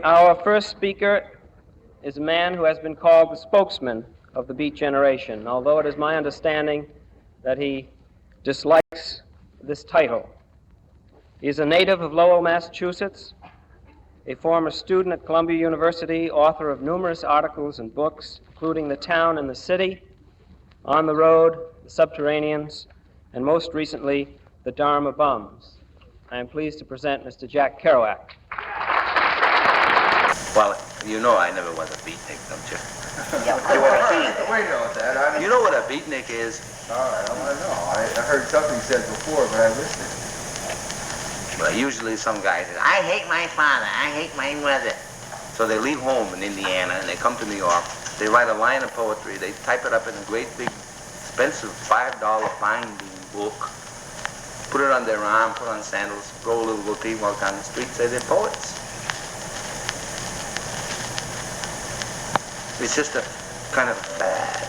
Our first speaker is a man who has been called the spokesman of the Beat generation, although it is my understanding that he dislikes this title. He is a native of Lowell, Massachusetts, a former student at Columbia University, author of numerous articles and books, including The Town and the City, On the Road, The Subterraneans, and most recently, The Dharma Bums. I am pleased to present Mr. Jack Kerouac. Well, you know I never was a beatnik, don't you? Yeah, we know that. You know what a beatnik is? All right, I want to know. I heard something said before, but I missed it. Well, usually some guy says, I hate my father, I hate my mother. So they leave home in Indiana and they come to New York. They write a line of poetry. They type it up in a great big expensive $5 binding book. Put it on their arm, put on sandals, roll a little goatee, walk down the street, say they're poets. It's just a kind of a fad.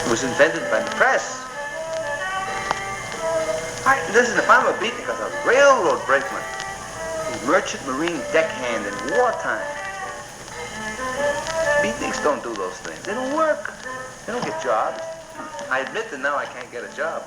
It was invented by the press. Listen, if I'm a beatnik, I was a railroad brakeman, a merchant marine deckhand in wartime. Beatniks don't do those things. They don't work. They don't get jobs. I admit that now I can't get a job.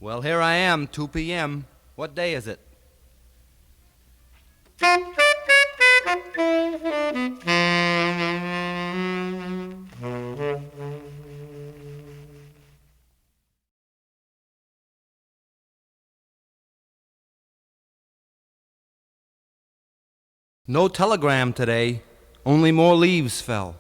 Well, here I am, 2 p.m. What day is it? No telegram today, only more leaves fell.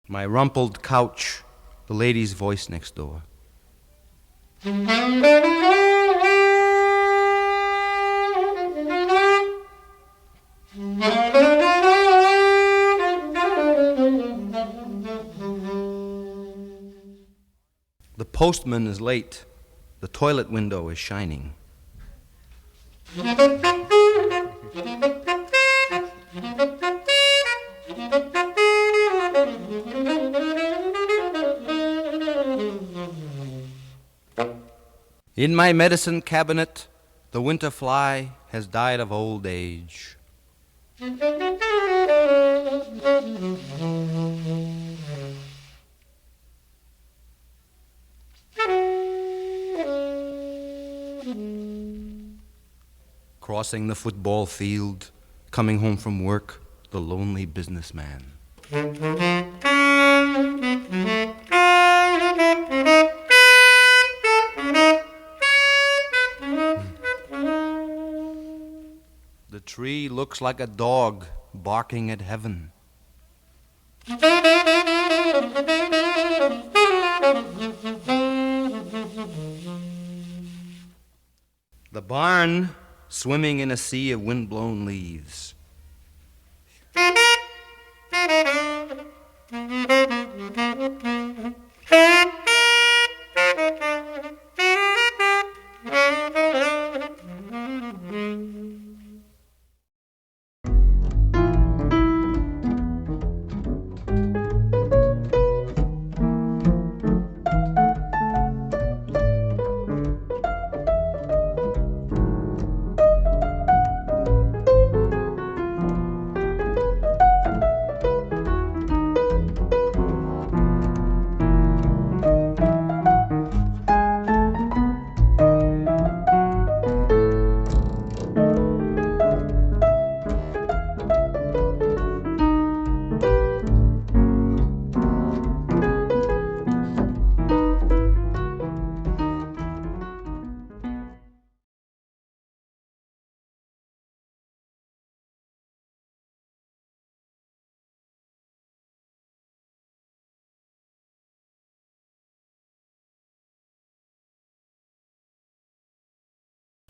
My rumpled couch, the lady's voice next door. The postman is late. The toilet window is shining. In my medicine cabinet, the winter fly has died of old age. Crossing the football field, coming home from work, the lonely businessman. The tree looks like a dog barking at heaven. The barn swimming in a sea of wind-blown leaves.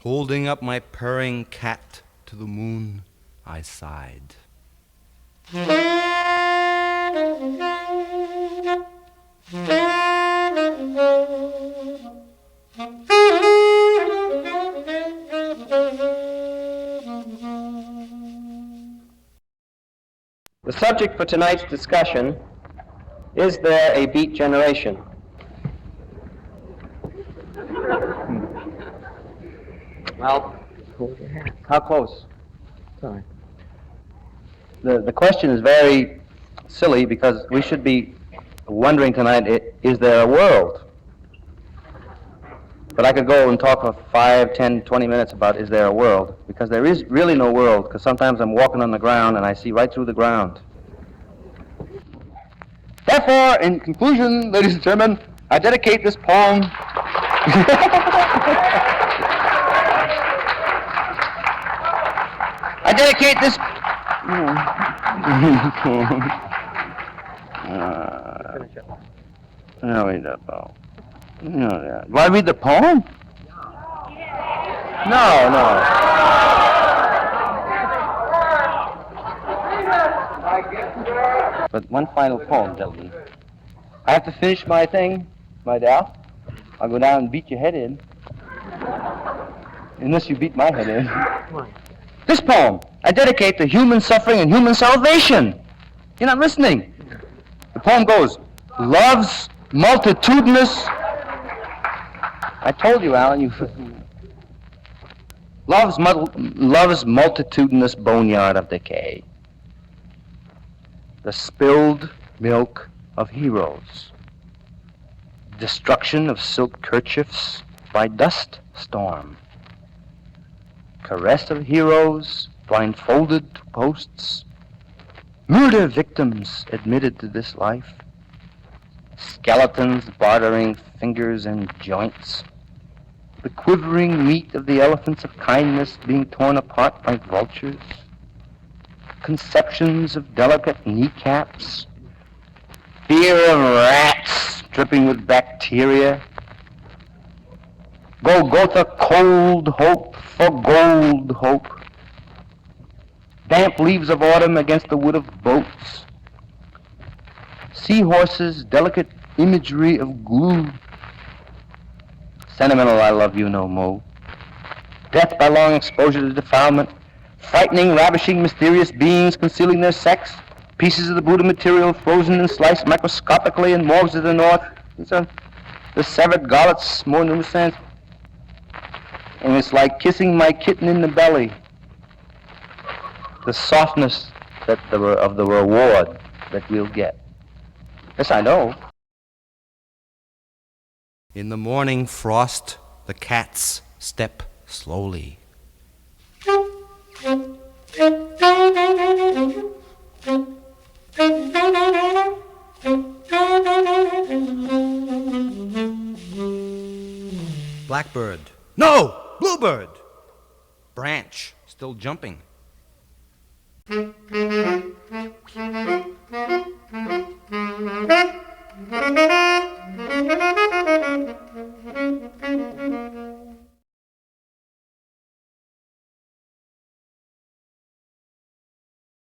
Holding up my purring cat to the moon, I sighed. The subject for tonight's discussion is there a beat generation? Well, how close? Sorry. The question is very silly because we should be wondering tonight, is there a world? But I could go and talk for 5, 10, 20 minutes about is there a world, because there is really no world, because sometimes I'm walking on the ground and I see right through the ground. Therefore, in conclusion, ladies and gentlemen, I dedicate this poem I dedicate this no, read that poem. No, yeah. Do I read the poem? No. But one final poem, gentlemen. I have to finish my thing, my Dal. I'll go down and beat your head in. Unless you beat my head in. This poem, I dedicate to human suffering and human salvation. You're not listening. The poem goes, love's multitudinous... I told you, Alan, you... Love's multitudinous boneyard of decay. The spilled milk of heroes. Destruction of silk kerchiefs by dust storm. Caress of heroes blindfolded to posts. Murder victims admitted to this life. Skeletons bartering fingers and joints. The quivering meat of the elephants of kindness being torn apart by vultures. Conceptions of delicate kneecaps. Fear of rats dripping with bacteria. Golgotha cold hope for gold hope. Damp leaves of autumn against the wood of boats. Seahorses, delicate imagery of glue. Sentimental I love you no more. Death by long exposure to defilement. Frightening, ravishing, mysterious beings concealing their sex. Pieces of the Buddha material frozen and sliced microscopically in morgues of the north. These are the severed gollets, more numerous sense. And it's like kissing my kitten in the belly. The softness of the reward that we'll get. Yes, I know. In the morning frost, the cats step slowly. Blackbird. No! Bluebird! Branch, still jumping.